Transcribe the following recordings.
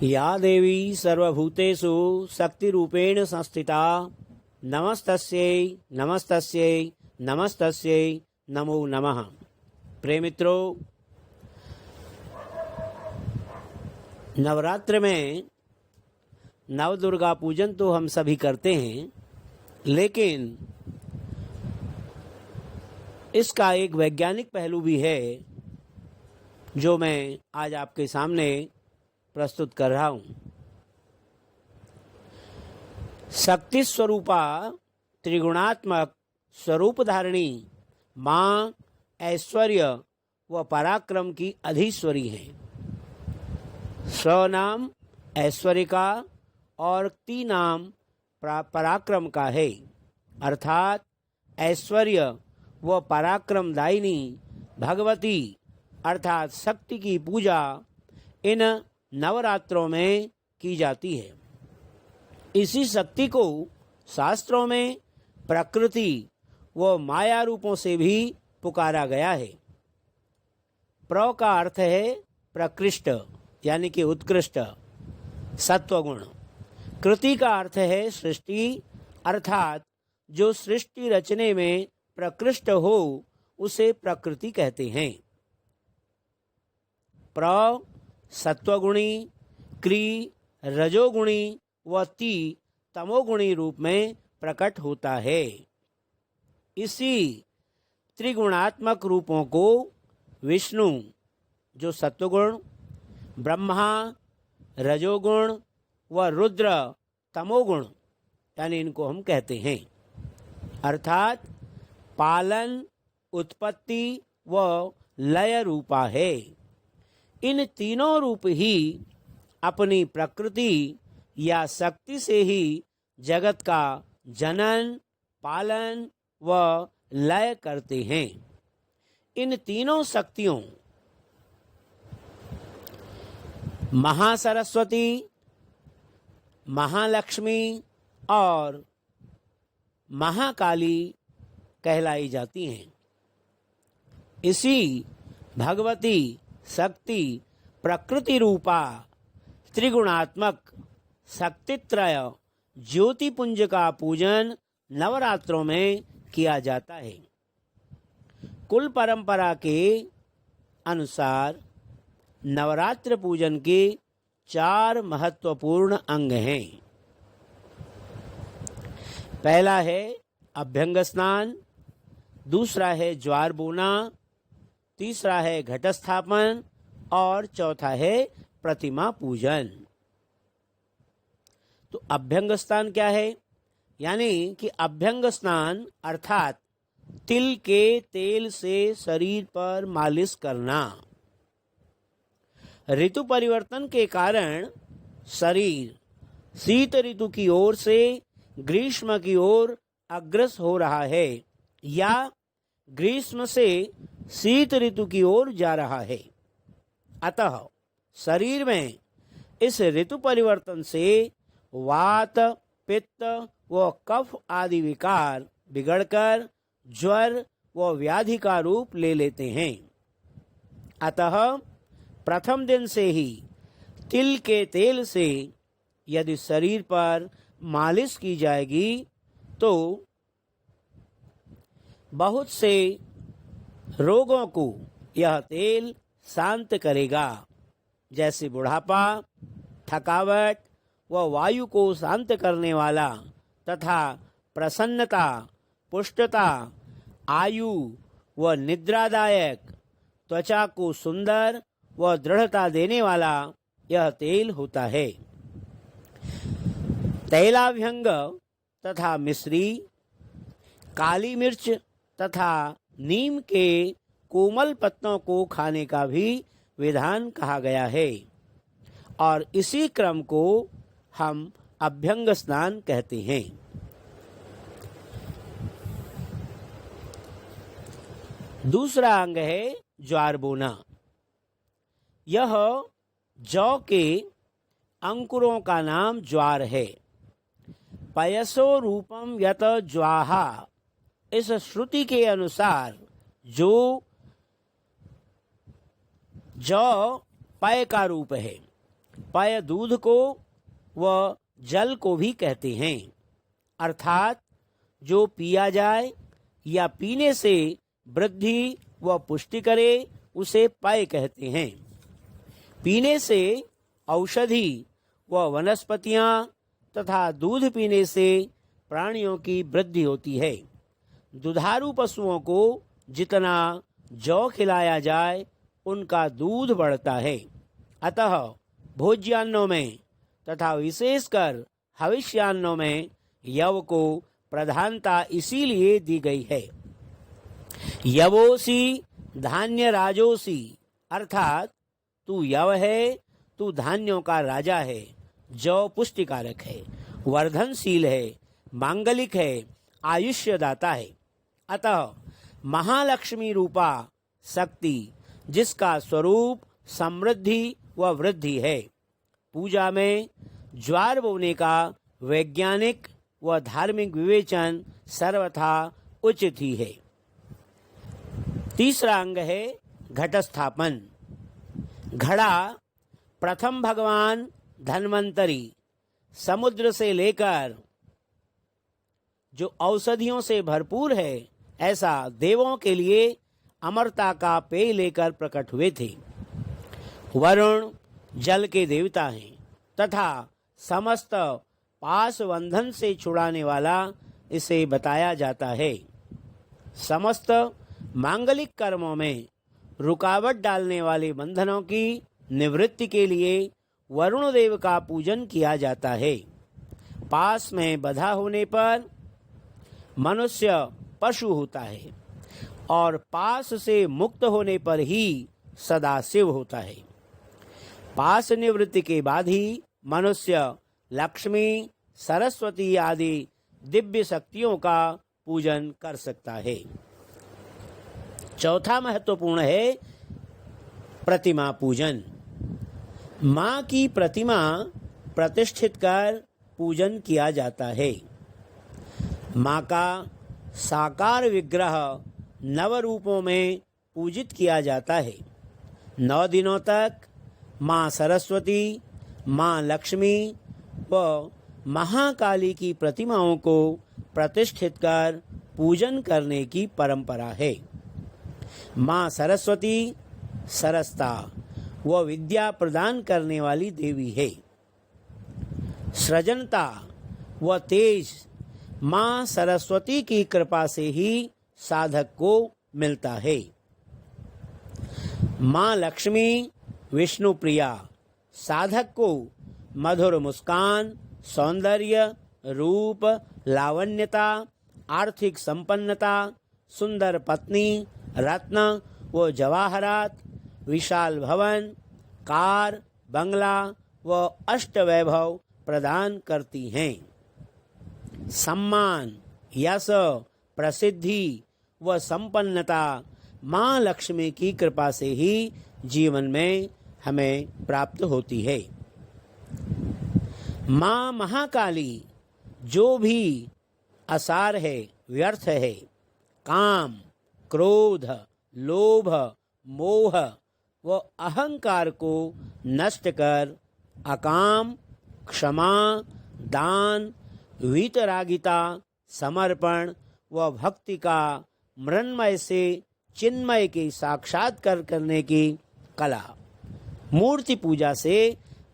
या देवी सर्वभूतेषु शक्तिरूपेण संस्थिता नमस्तस्यै नमस्तस्यै नमस्तस्यै नमो नमः। प्रिय मित्रों, नवरात्र में नवदुर्गा पूजन तो हम सभी करते हैं, लेकिन इसका एक वैज्ञानिक पहलू भी है जो मैं आज आपके सामने प्रस्तुत कर रहा हूं। शक्ति स्वरूपा त्रिगुणात्मक स्वरूप धारिणी मां ऐश्वर्य व पराक्रम की अधीश्वरी है। स्वनाम ऐश्वर्य का और ती नाम पराक्रम का है, अर्थात ऐश्वर्य व पराक्रमदायिनी भगवती अर्थात शक्ति की पूजा इन नवरात्रों में की जाती है। इसी शक्ति को शास्त्रों में प्रकृति व माया रूपों से भी पुकारा गया है। प्र का अर्थ है प्रकृष्ट यानी कि उत्कृष्ट सत्वगुण। कृति का अर्थ है सृष्टि, अर्थात जो सृष्टि रचने में प्रकृष्ट हो उसे प्रकृति कहते हैं। प्र सत्वगुणी, क्री रजोगुणी व ती तमोगुणी रूप में प्रकट होता है। इसी त्रिगुणात्मक रूपों को विष्णु जो सत्वगुण, ब्रह्मा रजोगुण व रुद्र तमोगुण यानी इनको हम कहते हैं, अर्थात पालन, उत्पत्ति व लय रूपा है। इन तीनों रूप ही अपनी प्रकृति या शक्ति से ही जगत का जनन, पालन व लय करते हैं। इन तीनों शक्तियों महासरस्वती, महालक्ष्मी और महाकाली कहलाई जाती हैं। इसी भगवती शक्ति प्रकृति रूपा त्रिगुणात्मक शक्तित्रय ज्योतिपुंज का पूजन नवरात्रों में किया जाता है। कुल परंपरा के अनुसार नवरात्र पूजन के 4 महत्वपूर्ण अंग हैं। पहला है अभ्यंग स्नान, दूसरा है ज्वार बोना, तीसरा है घट स्थापन और चौथा है प्रतिमा पूजन। तो अभ्यंग स्नान क्या है? यानी कि अभ्यंग स्नान अर्थात तिल के तेल से शरीर पर मालिश करना। ऋतु परिवर्तन के कारण शरीर शीत ऋतु की ओर से ग्रीष्म की ओर अग्रसर हो रहा है या ग्रीष्म से शीत ऋतु की ओर जा रहा है। अतः शरीर में इस ऋतु परिवर्तन से वात, पित्त व कफ आदि विकार बिगड़कर ज्वर व व्याधि का रूप ले लेते हैं। अतः प्रथम दिन से ही तिल के तेल से यदि शरीर पर मालिश की जाएगी तो बहुत से रोगों को यह तेल शांत करेगा, जैसे बुढ़ापा, थकावट व वायु को शांत करने वाला तथा प्रसन्नता, पुष्टता, आयु व निद्रादायक, त्वचा को सुंदर व दृढ़ता देने वाला यह तेल होता है। तैलाभ्यंग तथा मिश्री, काली मिर्च तथा नीम के कोमल पत्तों को खाने का भी विधान कहा गया है और इसी क्रम को हम अभ्यंग स्नान कहते हैं। दूसरा अंग है ज्वार बोना। यह जौ के अंकुरों का नाम ज्वार है। पयसो रूपम यत ज्वाहा, इस श्रुति के अनुसार जो जौ पय का रूप है पेय दूध को व जल को भी कहते हैं, अर्थात जो पिया जाए या पीने से वृद्धि व पुष्टि करे उसे पेय कहते हैं। पीने से औषधि व वनस्पतियां तथा दूध पीने से प्राणियों की वृद्धि होती है। दुधारू पशुओं को जितना जौ खिलाया जाए उनका दूध बढ़ता है। अतः भोज्यान्नों में तथा विशेषकर हविष्यान्नों में यव को प्रधानता इसीलिए दी गई है। यवोसी धान्य राजोसी, अर्थात तू यव है, तू धान्यों का राजा है। जौ पुष्टिकारक है, वर्धनशील है, मांगलिक है, आयुष्यदाता है। अतः महालक्ष्मी रूपा शक्ति, जिसका स्वरूप समृद्धि व वृद्धि है, पूजा में ज्वार बोने का वैज्ञानिक व धार्मिक विवेचन सर्वथा उचित ही है। तीसरा अंग है घटस्थापन। घड़ा प्रथम भगवान धन्वंतरी समुद्र से लेकर जो औषधियों से भरपूर है ऐसा देवों के लिए अमरता का पेय लेकर प्रकट हुए थे। वरुण जल के देवता हैं तथा समस्त पास बंधन से छुड़ाने वाला इसे बताया जाता है। समस्त मांगलिक कर्मों में रुकावट डालने वाले बंधनों की निवृत्ति के लिए वरुण देव का पूजन किया जाता है। पास में बधा होने पर मनुष्य पशु होता है और पास से मुक्त होने पर ही सदाशिव होता है। पास निवृत्ति के बाद ही मनुष्य लक्ष्मी, सरस्वती आदि दिव्य शक्तियों का पूजन कर सकता है। चौथा महत्वपूर्ण है प्रतिमा पूजन। माँ की प्रतिमा प्रतिष्ठित कर पूजन किया जाता है। माँ का साकार विग्रह 9 रूपों में पूजित किया जाता है। 9 दिनों तक माँ सरस्वती, माँ लक्ष्मी व महाकाली की प्रतिमाओं को प्रतिष्ठित कर पूजन करने की परंपरा है। माँ सरस्वती सरसता व विद्या प्रदान करने वाली देवी है। सृजनता व तेज माँ सरस्वती की कृपा से ही साधक को मिलता है। माँ लक्ष्मी विष्णु प्रिया साधक को मधुर मुस्कान, सौंदर्य, रूप, लावण्यता, आर्थिक संपन्नता, सुंदर पत्नी, रत्न व जवाहरात, विशाल भवन, कार, बंगला व अष्टवैभव प्रदान करती हैं। सम्मान, यश, प्रसिद्धि व संपन्नता माँ लक्ष्मी की कृपा से ही जीवन में हमें प्राप्त होती है। माँ महाकाली जो भी असार है, व्यर्थ है, काम, क्रोध, लोभ, मोह व अहंकार को नष्ट कर अकाम, क्षमा, दान, वीतरागिता, समर्पण व भक्ति का मृण्मय से चिन्मय के साक्षात्कार करने की कला। मूर्ति पूजा से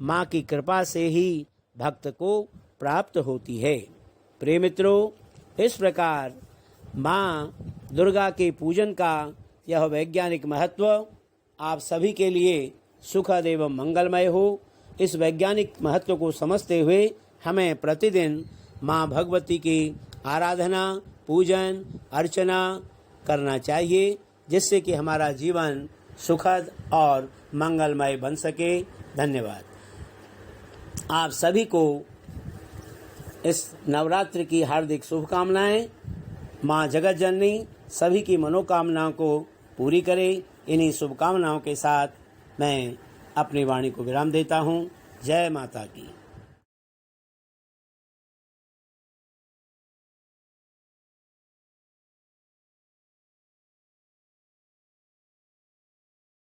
माँ की कृपा से ही भक्त को प्राप्त होती है। प्रिय मित्रों, इस प्रकार माँ दुर्गा के पूजन का यह वैज्ञानिक महत्व आप सभी के लिए सुखद एवं मंगलमय हो। इस वैज्ञानिक महत्व को समझते हुए हमें प्रतिदिन माँ भगवती की आराधना, पूजन, अर्चना करना चाहिए, जिससे कि हमारा जीवन सुखद और मंगलमय बन सके। धन्यवाद। आप सभी को इस नवरात्रि की हार्दिक शुभकामनाएं। माँ जगत जननी सभी की मनोकामनाओं को पूरी करे। इन्हीं शुभकामनाओं के साथ मैं अपनी वाणी को विराम देता हूँ। जय माता की।